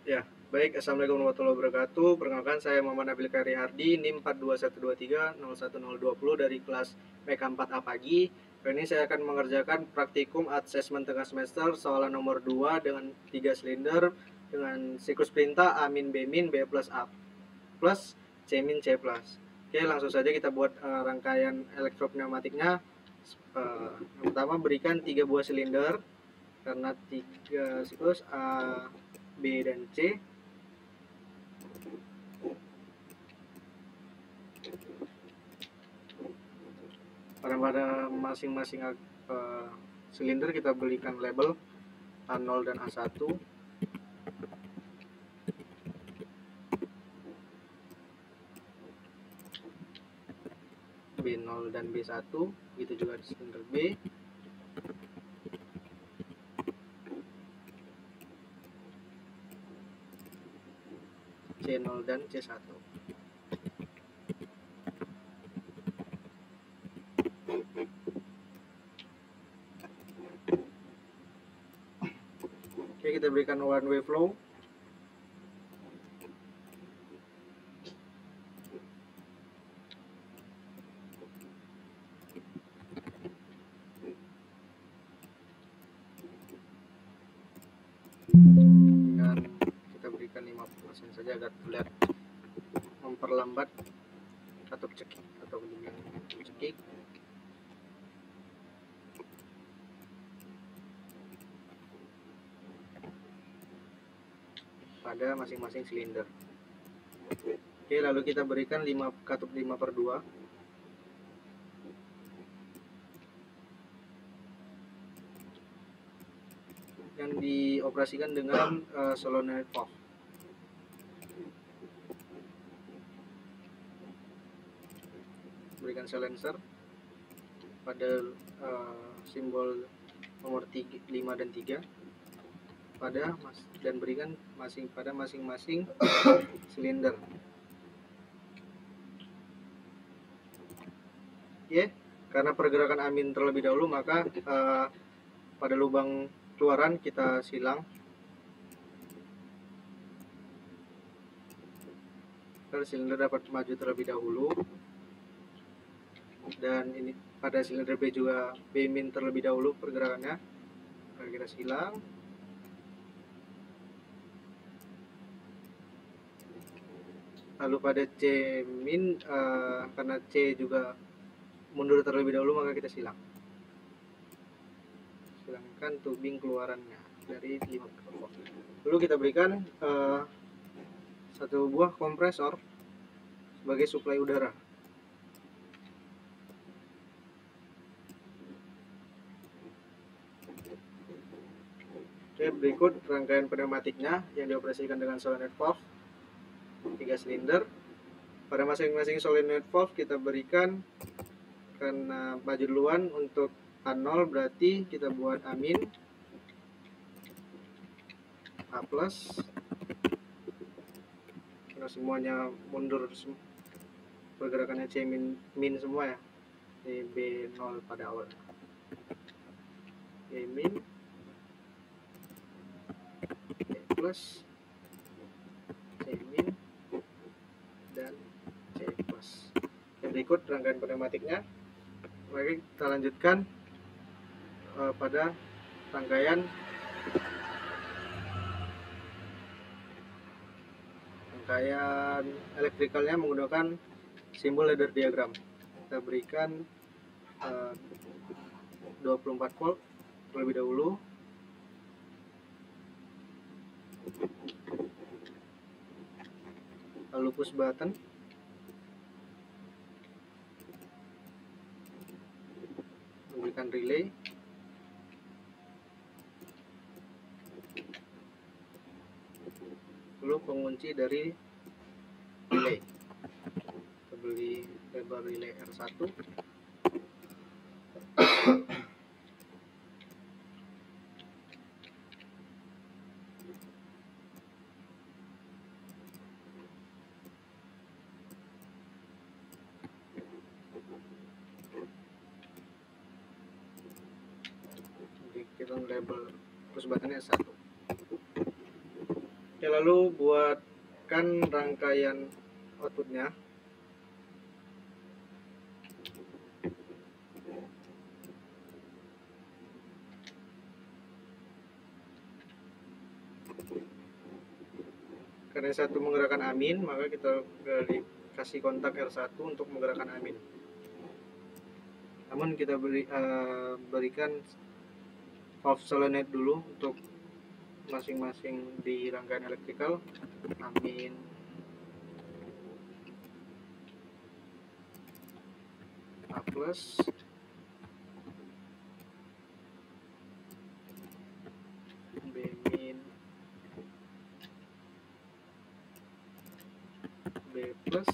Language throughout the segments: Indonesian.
Ya, baik. Assalamualaikum warahmatullahi wabarakatuh. Perkenalkan, saya Muhammad Nabil Khairi Hardi, NIM 42123010 dari kelas PK 4A pagi. Kali ini saya akan mengerjakan praktikum asesmen tengah semester soalan nomor 2 dengan 3 silinder dengan siklus perintah A min B min B plus A plus C min C plus. Oke, langsung saja kita buat rangkaian elektropneumatiknya. Yang pertama, berikan 3 buah silinder karena 3 siklus A, B, dan C. Pada masing-masing silinder kita berikan label A0 dan A1. B0 dan B1, begitu juga di silinder B. C0 dan C1. Oke, kita berikan one way flow. Dan kita berikan 50% saja agar terlihat memperlambat katup cekik atau dengan cekik. Pada masing-masing silinder. Oke, lalu kita berikan katup 5/2. Yang dioperasikan dengan solenoid valve. Berikan silencer pada simbol nomor 5 dan 3 dan berikan pada masing-masing silinder. Oke, karena pergerakan amin terlebih dahulu, maka pada lubang keluaran kita silang agar silinder dapat maju terlebih dahulu. Dan ini pada silinder B juga B min terlebih dahulu pergerakannya, agar kita silang. Lalu pada C min, karena C juga mundur terlebih dahulu, maka kita silang. Silangkan tubing keluarannya dari 5/2. Lalu kita berikan satu buah kompresor sebagai suplai udara. Oke, berikut rangkaian pneumatiknya yang dioperasikan dengan solenoid valve 3 silinder. Pada masing-masing solenoid valve kita berikan, karena maju duluan, untuk A0 berarti kita buat A min, A plus, karena semuanya mundur, pergerakannya C min semua ya, di B0 pada awal. B min, B plus, C min, dan C plus. Yang berikut rangkaian pneumatiknya. Mari kita lanjutkan pada rangkaian elektrikalnya menggunakan simbol ladder diagram. Kita berikan 24 volt terlebih dahulu. Lalu push button. Memberikan relay. Lalu pengunci dari relay. Kita beli label relay R1. Kita label push buttonnya S1. Oke, lalu buatkan rangkaian outputnya. Karena satu menggerakkan amin, maka kita kasih kontak R1 untuk menggerakkan amin. Namun kita berikan valve solenoid dulu untuk masing-masing di rangkaian elektrikal. Amin, A plus, B min, B plus,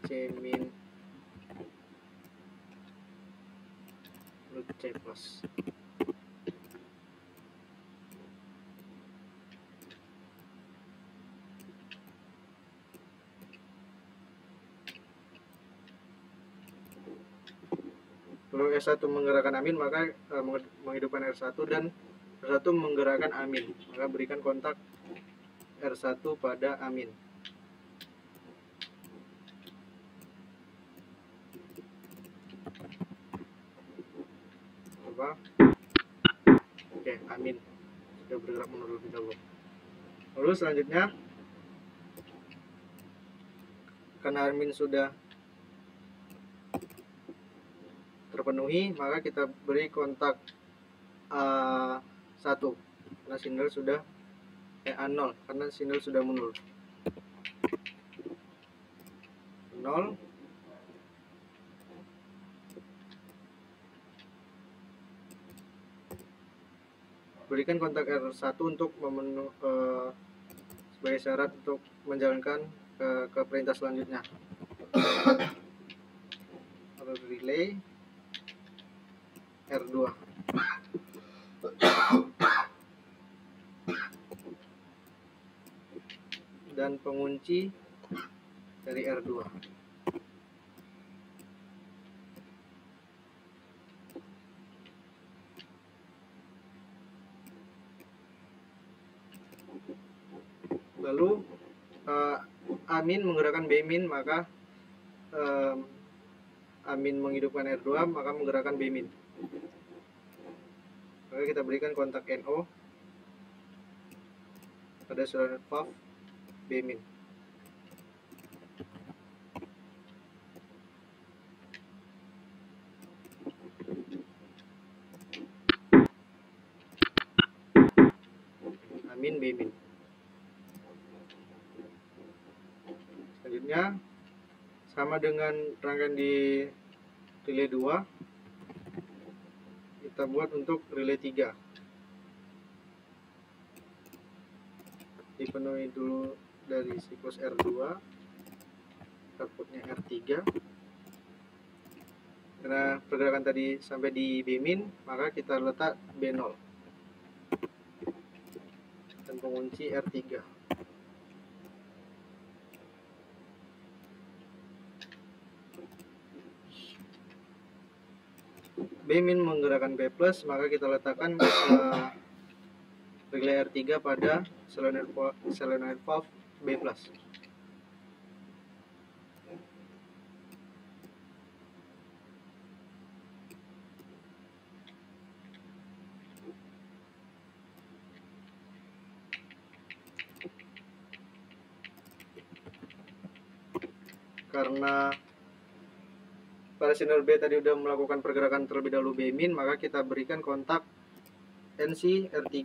C min, lalu C plus. Kalau R1 menggerakkan amin, maka menghidupkan R1, dan R1 menggerakkan amin, maka berikan kontak R1 pada amin. Coba. Oke, amin sudah bergerak menurut dahulu. Lalu selanjutnya, karena amin sudah terpenuhi, maka kita beri kontak A1 karena sinyal sudah A0 karena sinyal sudah menurut 0. Berikan kontak R1 untuk sebagai syarat untuk menjalankan ke perintah selanjutnya. Lalu relay R2 dan pengunci dari R2. Lalu amin menggerakkan B min, maka amin menghidupkan R2, maka menggerakkan B min. Maka kita berikan kontak NO pada solenoid valve B min. Amin B min. Selanjutnya sama dengan rangkaian di relay 2, kita buat untuk relay 3. Dipenuhi dulu dari siklus R2, outputnya R3. Karena pergerakan tadi sampai di B min, maka kita letak B0 dan pengunci R3. B min menggerakkan B plus, maka kita letakkan relay R3 pada solenoid valve B plus. Karena pada sinyal B tadi sudah melakukan pergerakan terlebih dahulu B min, maka kita berikan kontak NC R3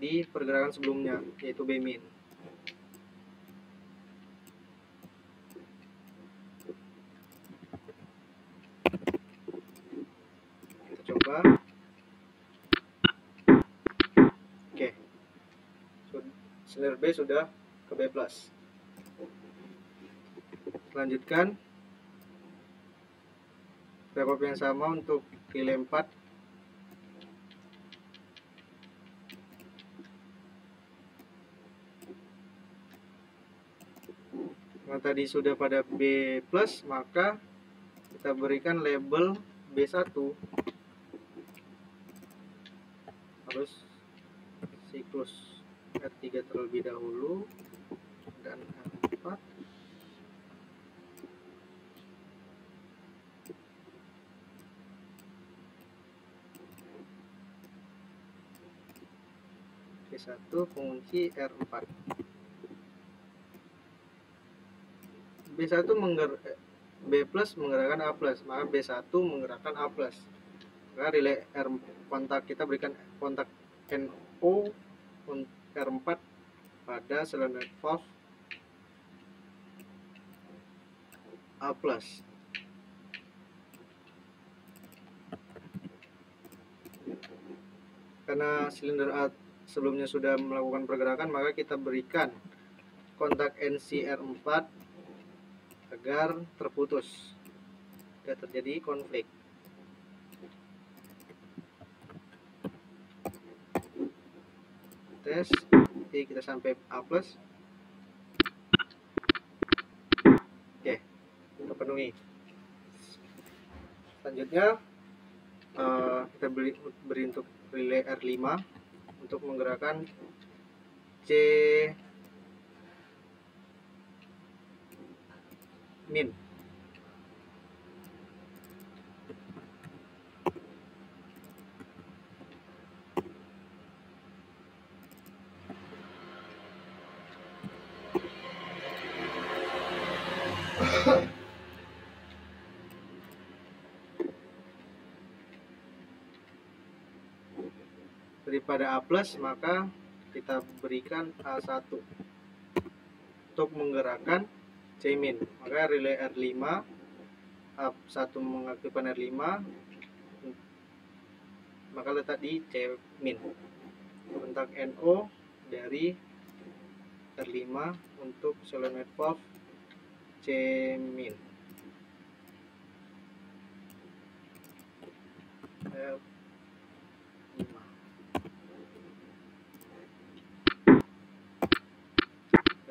di pergerakan sebelumnya, yaitu B min. Kita coba. Oke, sinyal B sudah ke B plus. Lanjutkan step yang sama untuk relay 4. Yang tadi sudah pada B plus, maka kita berikan label B1 harus siklus R3 terlebih dahulu dan R4. B1 pengunci R4. B1 B plus menggerakkan A plus, maka B1 menggerakkan A plus. Maka relay kontak kita berikan kontak NO R4 pada solenoid valve A plus. Karena silinder A sebelumnya sudah melakukan pergerakan, maka kita berikan kontak NC-R4 agar terputus, tidak terjadi konflik. Tes, oke, kita sampai A plus. Oke, terpenuhi. Selanjutnya kita beri untuk relay R5 untuk menggerakkan C min. Daripada A plus, maka kita berikan A1 untuk menggerakkan C min. Maka relay R5 A1 mengaktifkan R5, maka letak di C min. Kontak NO dari R5 untuk solenoid valve C min.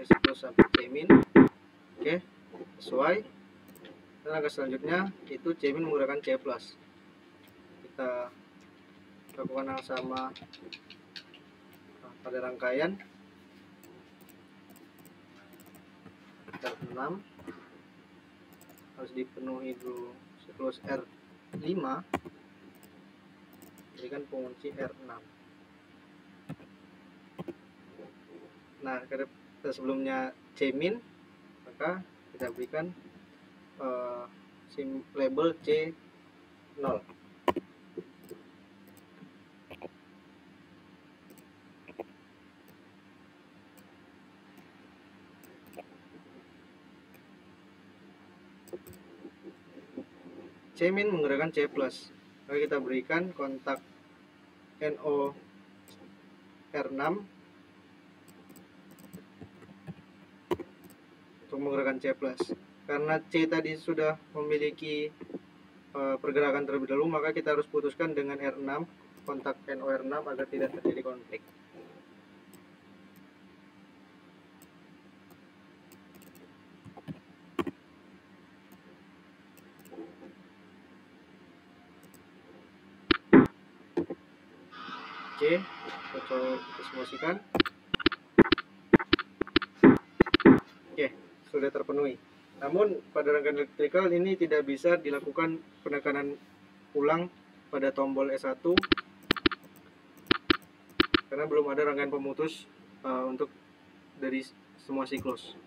Siklus sampai C min. Oke, sesuai. Dan langkah selanjutnya itu C min menggunakan C plus. Kita lakukan hal sama pada rangkaian R6 harus dipenuhi dulu siklus R5, berikan pengunci R6. Nah, sebelumnya C min, maka kita berikan label C0. C min menggerakkan C plus, maka kita berikan kontak NO R6 untuk menggerakkan C plus. Karena C tadi sudah memiliki pergerakan terlebih dahulu, maka kita harus putuskan dengan R6, kontak NO R6 agar tidak terjadi konflik. C, kita simulasikan. Oke, sudah terpenuhi. Namun pada rangkaian elektrikal ini tidak bisa dilakukan penekanan ulang pada tombol S1 karena belum ada rangkaian pemutus untuk dari semua siklus.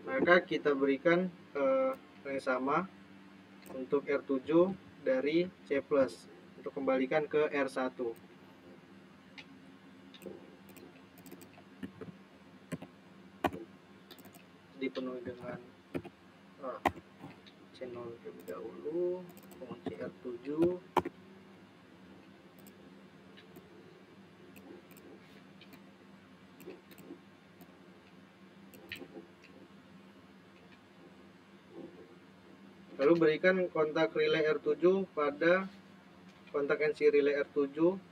Maka kita berikan yang sama untuk R7 dari C plus untuk kembalikan ke R1. Dipenuhi dengan channel terlebih dahulu, pengunci R7, lalu berikan kontak relay R7 pada kontak NC relay R7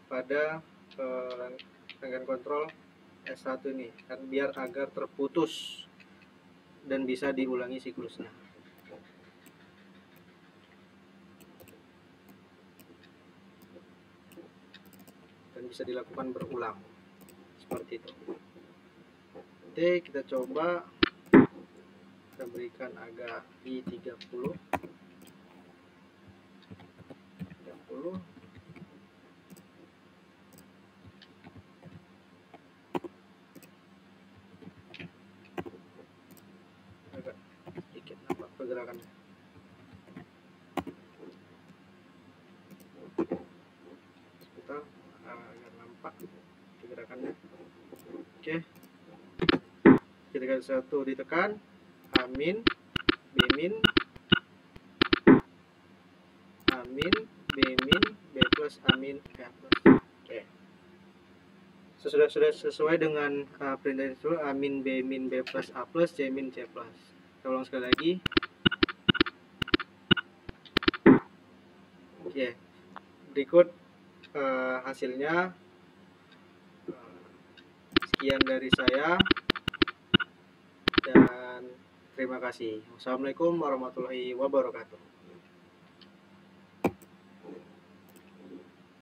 pada rangkaian kontrol S1 ini, kan biar agar terputus dan bisa diulangi siklusnya. Kita dan bisa dilakukan berulang seperti itu. Oke, kita coba kita berikan agak di 30 agak sedikit nampak pergerakannya. Sebentar, agar nampak pergerakannya. Oke, ketika satu ditekan, amin, bemin, amin, bemin, B plus, amin, A plus. Oke, sudah sesuai dengan perintah itu, amin, bemin, B plus, A plus, C min, C plus. Kita ulang sekali lagi. Oke, berikut hasilnya. Sekian dari saya dan terima kasih. Wassalamualaikum warahmatullahi wabarakatuh.